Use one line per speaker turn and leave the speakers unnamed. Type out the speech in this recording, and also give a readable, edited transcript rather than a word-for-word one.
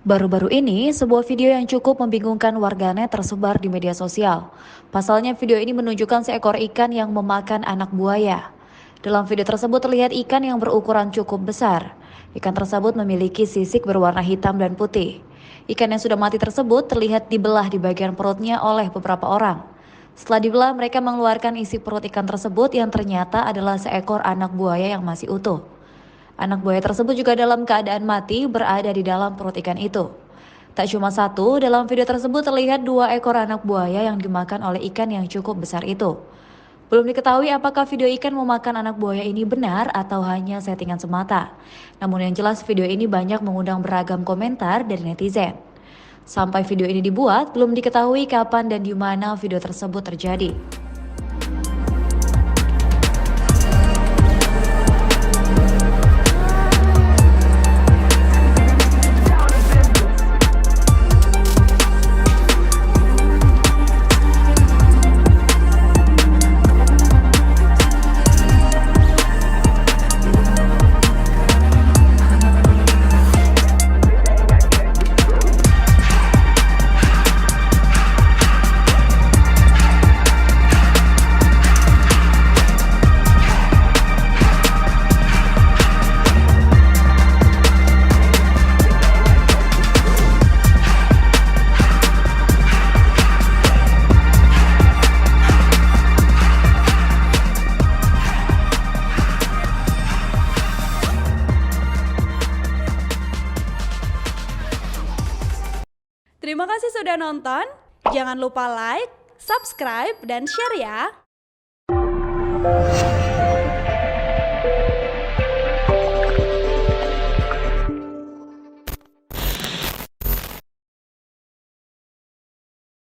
Baru-baru ini, sebuah video yang cukup membingungkan warganet tersebar di media sosial. Pasalnya video ini menunjukkan seekor ikan yang memakan anak buaya. Dalam video tersebut terlihat ikan yang berukuran cukup besar. Ikan tersebut memiliki sisik berwarna hitam dan putih. Ikan yang sudah mati tersebut terlihat dibelah di bagian perutnya oleh beberapa orang. Setelah dibelah, mereka mengeluarkan isi perut ikan tersebut yang ternyata adalah seekor anak buaya yang masih utuh. Anak buaya tersebut juga dalam keadaan mati berada di dalam perut ikan itu. Tak cuma satu, dalam video tersebut terlihat 2 ekor anak buaya yang dimakan oleh ikan yang cukup besar itu. Belum diketahui apakah video ikan memakan anak buaya ini benar atau hanya settingan semata. Namun yang jelas video ini banyak mengundang beragam komentar dari netizen. Sampai video ini dibuat, belum diketahui kapan dan di mana video tersebut terjadi.
Terima kasih sudah nonton. Jangan lupa like, subscribe, dan share ya.